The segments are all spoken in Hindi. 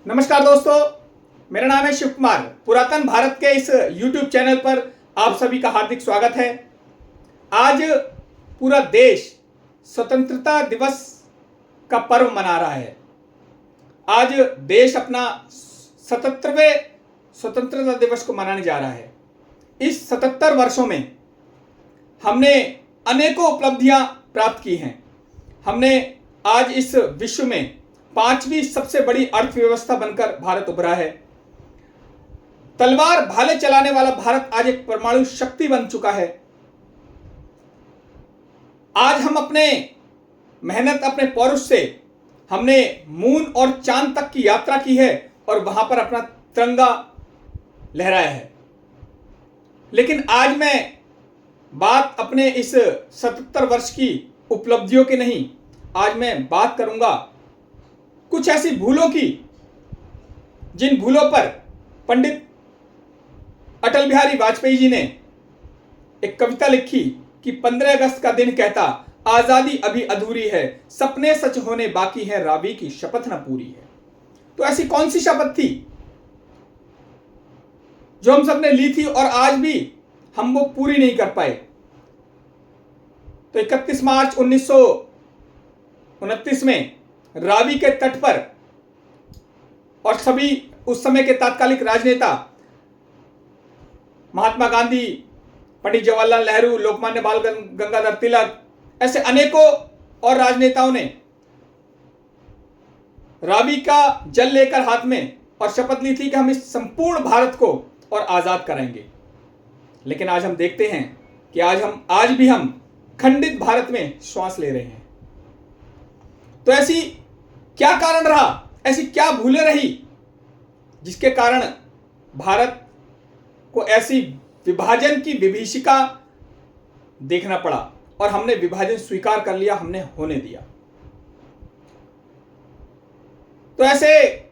नमस्कार दोस्तों, मेरा नाम है शिव कुमार। पुरातन भारत के इस YouTube चैनल पर आप सभी का हार्दिक स्वागत है। आज पूरा देश स्वतंत्रता दिवस का पर्व मना रहा है। आज देश अपना 77वें स्वतंत्रता दिवस को मनाने जा रहा है। इस 77 वर्षों में हमने अनेकों उपलब्धियां प्राप्त की हैं। हमने आज इस विश्व में 5वीं सबसे बड़ी अर्थव्यवस्था बनकर भारत उभरा है। तलवार भाले चलाने वाला भारत आज एक परमाणु शक्ति बन चुका है। आज हम अपने मेहनत, अपने पौरुष से हमने मून और चांद तक की यात्रा की है और वहां पर अपना तिरंगा लहराया है। लेकिन आज मैं बात अपने इस 77 वर्ष की उपलब्धियों की नहीं, आज मैं बात करूंगा कुछ ऐसी भूलों की जिन भूलों पर पंडित अटल बिहारी वाजपेयी जी ने एक कविता लिखी कि 15 अगस्त का दिन कहता आजादी अभी अधूरी है, सपने सच होने बाकी है, रावी की शपथ न पूरी है। तो ऐसी कौन सी शपथ थी जो हम सबने ली थी और आज भी हम वो पूरी नहीं कर पाए? तो 31 मार्च 1929 में रावी के तट पर और सभी उस समय के तात्कालिक राजनेता महात्मा गांधी, पंडित जवाहरलाल नेहरू, लोकमान्य बाल गंगाधर तिलक, ऐसे अनेकों और राजनेताओं ने रावी का जल लेकर हाथ में और शपथ ली थी कि हम इस संपूर्ण भारत को और आजाद कराएंगे। लेकिन आज हम देखते हैं कि आज भी हम खंडित भारत में श्वास ले रहे हैं। तो ऐसी क्या कारण रहा, ऐसी क्या भूलें रही जिसके कारण भारत को ऐसी विभाजन की विभीषिका देखना पड़ा और हमने विभाजन स्वीकार कर लिया, हमने होने दिया। तो ऐसे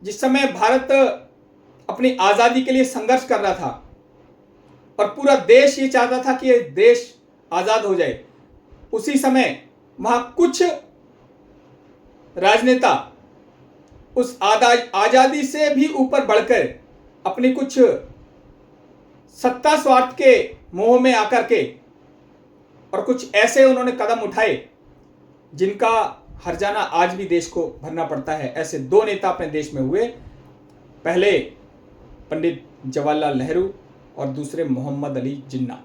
जिस समय भारत अपनी आजादी के लिए संघर्ष कर रहा था और पूरा देश ये चाहता था कि ये देश आजाद हो जाए, उसी समय वहां कुछ राजनेता उस आजादी से भी ऊपर बढ़कर अपनी कुछ सत्ता स्वार्थ के मोह में आकर के और कुछ ऐसे उन्होंने कदम उठाए जिनका हर्जाना आज भी देश को भरना पड़ता है। ऐसे दो नेता अपने देश में हुए, पहले पंडित जवाहरलाल नेहरू और दूसरे मोहम्मद अली जिन्ना।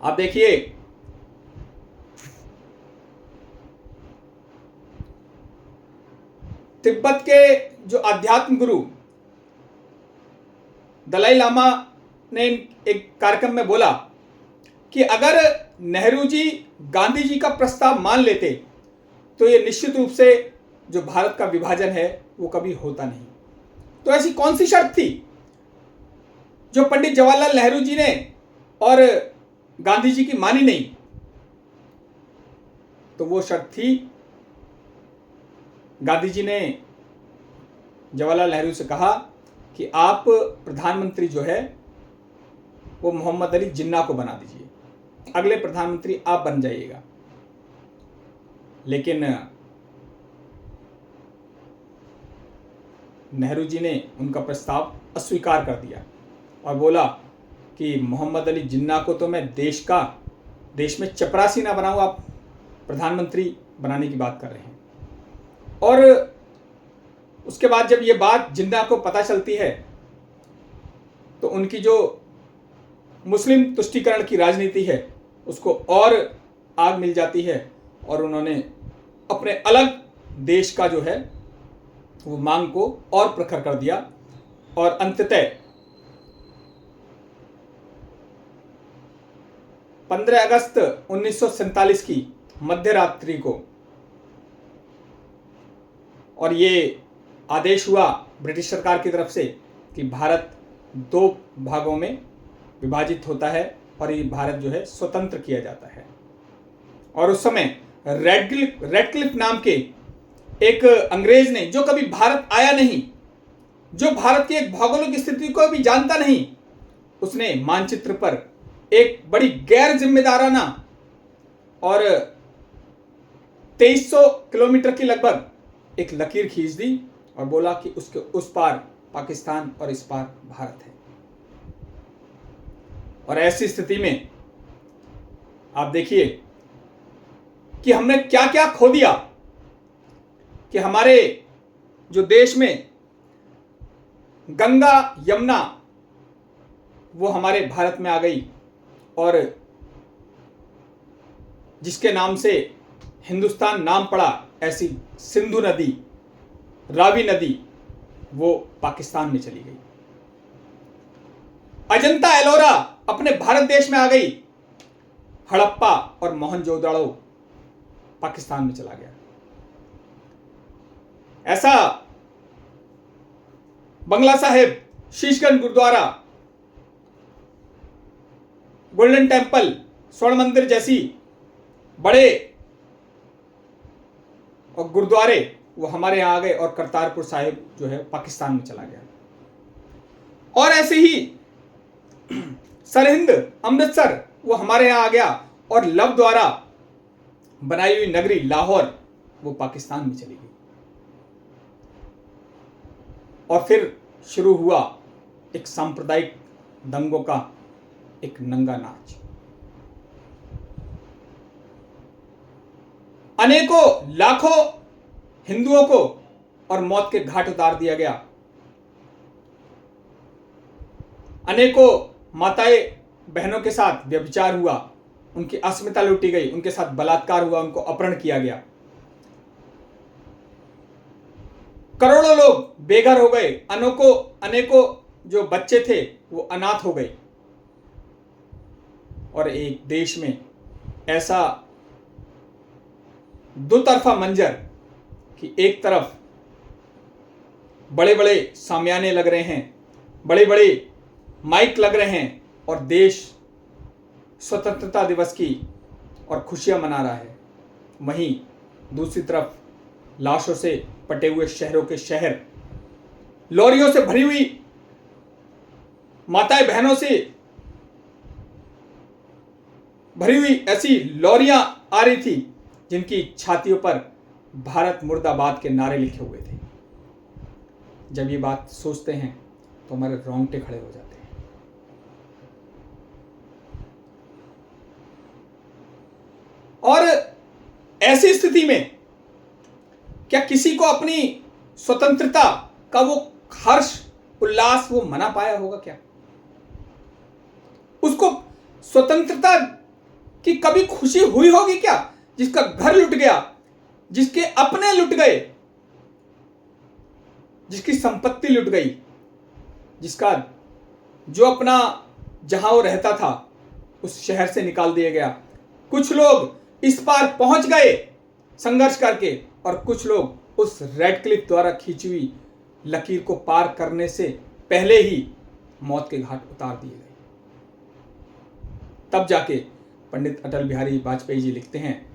आप देखिए, तिब्बत के जो अध्यात्म गुरु दलाई लामा ने एक कार्यक्रम में बोला कि अगर नेहरू जी गांधी जी का प्रस्ताव मान लेते तो ये निश्चित रूप से जो भारत का विभाजन है वो कभी होता नहीं। तो ऐसी कौन सी शर्त थी जो पंडित जवाहरलाल नेहरू जी ने और गांधी जी की मानी नहीं? तो वो शर्त थी, गांधी जी ने जवाहरलाल नेहरू से कहा कि आप प्रधानमंत्री जो है वो मोहम्मद अली जिन्ना को बना दीजिए, अगले प्रधानमंत्री आप बन जाइएगा। लेकिन नेहरू जी ने उनका प्रस्ताव अस्वीकार कर दिया और बोला कि मोहम्मद अली जिन्ना को तो मैं देश में चपरासी ना बनाऊं, आप प्रधानमंत्री बनाने की बात कर रहे हैं। और उसके बाद जब ये बात जिन्ना को पता चलती है तो उनकी जो मुस्लिम तुष्टीकरण की राजनीति है उसको और आग मिल जाती है और उन्होंने अपने अलग देश का जो है वो मांग को और प्रखर कर दिया। और अंततः 15 अगस्त 1947 की मध्य रात्रि को और ये आदेश हुआ ब्रिटिश सरकार की तरफ से कि भारत 2 भागों में विभाजित होता है और ये भारत जो है स्वतंत्र किया जाता है। और उस समय रेडक्लिफ नाम के एक अंग्रेज ने, जो कभी भारत आया नहीं, जो भारत की एक भौगोलिक स्थिति को भी जानता नहीं, उसने मानचित्र पर एक बड़ी गैर जिम्मेदाराना और 2300 किलोमीटर की लगभग एक लकीर खींच दी और बोला कि उसके उस पार पाकिस्तान और इस पार भारत है। और ऐसी स्थिति में आप देखिए कि हमने क्या क्या खो दिया, कि हमारे जो देश में गंगा यमुना वो हमारे भारत में आ गई, और जिसके नाम से हिंदुस्तान नाम पड़ा, ऐसी सिंधु नदी, रावी नदी वो पाकिस्तान में चली गई। अजंता एलोरा अपने भारत देश में आ गई, हड़प्पा और मोहनजोदड़ो पाकिस्तान में चला गया। ऐसा बंगला साहिब, शीशगंज गुरुद्वारा, गोल्डन टेम्पल, स्वर्ण मंदिर जैसी बड़े और गुरुद्वारे वो हमारे यहां आ गए, और करतारपुर साहिब जो है पाकिस्तान में चला गया। और ऐसे ही सरहिंद, अमृतसर वो हमारे यहां आ गया, और लव द्वारा बनाई हुई नगरी लाहौर वो पाकिस्तान में चली गई। और फिर शुरू हुआ एक सांप्रदायिक दंगों का एक नंगा नाच। अनेकों लाखों हिंदुओं को और मौत के घाट उतार दिया गया। अनेकों माताएं बहनों के साथ व्यभिचार हुआ, उनकी अस्मिता लूटी गई, उनके साथ बलात्कार हुआ, उनको अपहरण किया गया। करोड़ों लोग बेघर हो गए, अनेकों जो बच्चे थे वो अनाथ हो गए। और एक देश में ऐसा दो तरफा मंजर कि एक तरफ बड़े बड़े सामियाने लग रहे हैं, बड़े बड़े माइक लग रहे हैं, और देश स्वतंत्रता दिवस की और खुशियां मना रहा है। वहीं दूसरी तरफ लाशों से पटे हुए शहरों के शहर, लॉरियों से भरी हुई माताएं बहनों से भरी हुई ऐसी लॉरियां आ रही थी जिनकी छातियों पर भारत मुर्दाबाद के नारे लिखे हुए थे। जब ये बात सोचते हैं तो हमारे रोंगटे खड़े हो जाते हैं। और ऐसी स्थिति में क्या किसी को अपनी स्वतंत्रता का वो हर्ष उल्लास वो मना पाया होगा? क्या उसको स्वतंत्रता की कभी खुशी हुई होगी क्या? जिसका घर लुट गया, जिसके अपने लुट गए, जिसकी संपत्ति लुट गई, जिसका जो अपना जहां वो रहता था उस शहर से निकाल दिया गया। कुछ लोग इस पार पहुंच गए संघर्ष करके, और कुछ लोग उस रेड क्लिफ द्वारा खींची हुई लकीर को पार करने से पहले ही मौत के घाट उतार दिए गए। तब जाके पंडित अटल बिहारी वाजपेयी जी लिखते हैं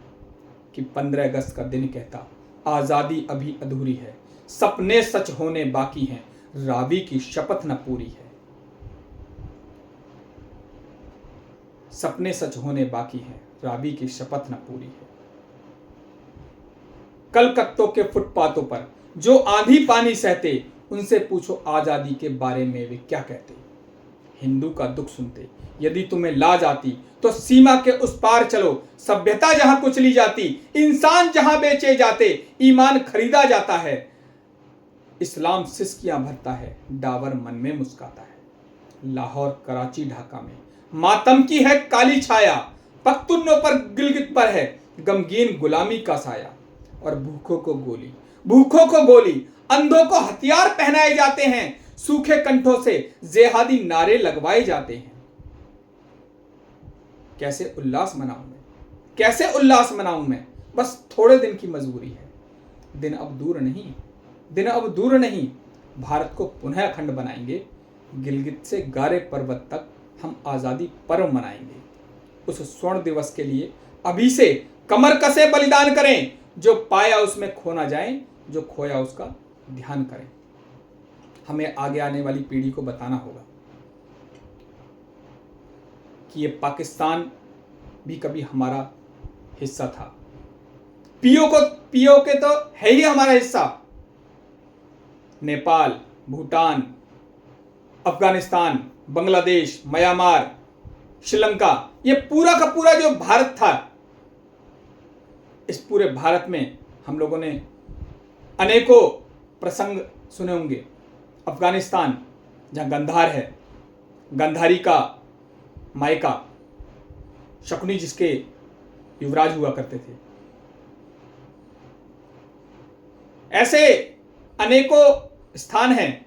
कि 15 अगस्त का दिन कहता, आजादी अभी अधूरी है, सपने सच होने बाकी हैं, रावी की शपथ न पूरी है। सपने सच होने बाकी हैं, रावी की शपथ न पूरी है। कलकत्तों के फुटपाथों पर जो आंधी पानी सहते, उनसे पूछो आजादी के बारे में वे क्या कहते। हिंदू का दुख सुनते यदि तुम्हें लाज आती, तो सीमा के उस पार चलो। सभ्यता जहां कुचली जाती, इंसान जहां बेचे जाते, ईमान खरीदा जाता है, इस्लाम सिसकियां भरता है, डावर मन में मुस्काता है। लाहौर, कराची, ढाका में मातम की है काली छाया, पख्तूनों पर गिलगित पर है गमगीन गुलामी का साया। और भूखों को गोली, अंधों को हथियार पहनाए जाते हैं, सूखे कंठों से जेहादी नारे लगवाए जाते हैं। कैसे उल्लास मनाऊं मैं, बस थोड़े दिन की मजबूरी है। दिन अब दूर नहीं, भारत को पुनः अखंड बनाएंगे। गिलगित से गारे पर्वत तक हम आजादी पर्व मनाएंगे। उस स्वर्ण दिवस के लिए अभी से कमर कसे बलिदान करें, जो पाया उसमें खो ना जाए, जो खोया उसका ध्यान करें। हमें आगे आने वाली पीढ़ी को बताना होगा कि ये पाकिस्तान भी कभी हमारा हिस्सा था। पीओ के तो है ही हमारा हिस्सा, नेपाल, भूटान, अफगानिस्तान, बांग्लादेश, म्यांमार, श्रीलंका, ये पूरा का पूरा जो भारत था, इस पूरे भारत में हम लोगों ने अनेकों प्रसंग सुने होंगे। अफगानिस्तान, जहाँ गंधार है, गंधारी का मायका, शकुनी जिसके युवराज हुआ करते थे। ऐसे अनेकों स्थान हैं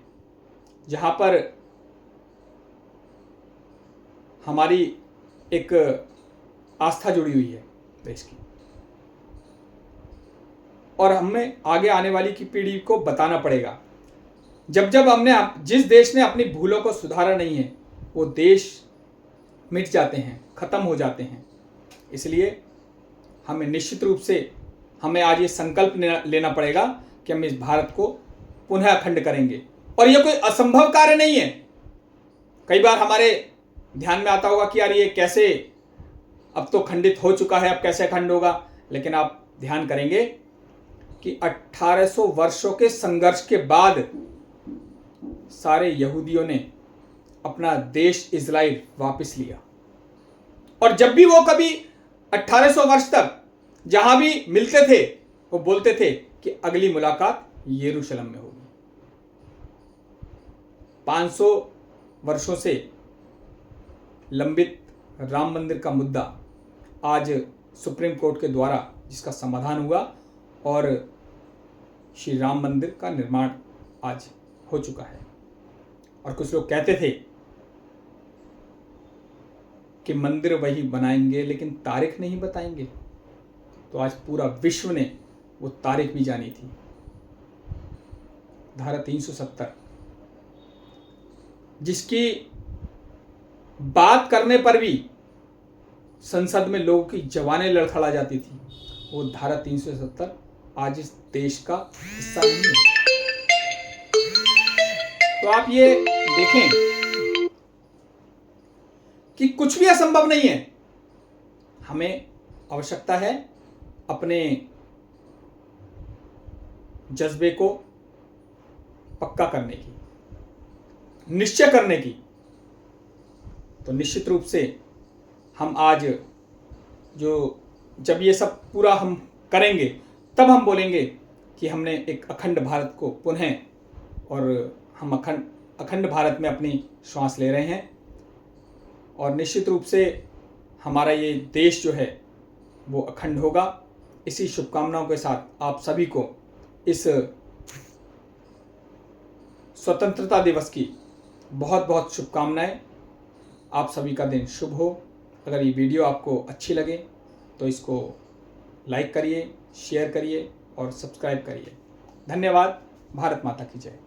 जहां पर हमारी एक आस्था जुड़ी हुई है देश की, और हमें आगे आने वाली की पीढ़ी को बताना पड़ेगा। जब जब जिस देश ने अपनी भूलों को सुधारा नहीं है, वो देश मिट जाते हैं, खत्म हो जाते हैं। इसलिए हमें निश्चित रूप से हमें आज ये संकल्प लेना पड़ेगा कि हम इस भारत को पुनः अखंड करेंगे, और ये कोई असंभव कार्य नहीं है। कई बार हमारे ध्यान में आता होगा कि यार ये कैसे, अब तो खंडित हो चुका है, अब कैसे अखंड होगा। लेकिन आप ध्यान करेंगे कि 1800 वर्षों के संघर्ष के बाद सारे यहूदियों ने अपना देश इजराइल वापस लिया, और जब भी वो कभी 1800 वर्ष तक जहां भी मिलते थे, वो बोलते थे कि अगली मुलाकात यरूशलेम में होगी। 500 वर्षों से लंबित राम मंदिर का मुद्दा आज सुप्रीम कोर्ट के द्वारा जिसका समाधान हुआ, और श्री राम मंदिर का निर्माण आज हो चुका है। और कुछ लोग कहते थे कि मंदिर वही बनाएंगे लेकिन तारीख नहीं बताएंगे, तो आज पूरा विश्व ने वो तारीख भी जानी थी। धारा 370, जिसकी बात करने पर भी संसद में लोगों की जवानें लड़खड़ा जाती थी, वो धारा 370 आज इस देश का हिस्सा नहीं है। तो आप ये देखें कि कुछ भी असंभव नहीं है। हमें आवश्यकता है अपने जज्बे को पक्का करने की, निश्चय करने की। तो निश्चित रूप से हम आज जब ये सब पूरा हम करेंगे, तब हम बोलेंगे कि हमने एक अखंड भारत को पुनः, और हम अखंड भारत में अपनी श्वास ले रहे हैं। और निश्चित रूप से हमारा ये देश जो है वो अखंड होगा। इसी शुभकामनाओं के साथ आप सभी को इस स्वतंत्रता दिवस की बहुत बहुत शुभकामनाएं। आप सभी का दिन शुभ हो। अगर ये वीडियो आपको अच्छी लगे तो इसको लाइक करिए, शेयर करिए और सब्सक्राइब करिए। धन्यवाद। भारत माता की जय।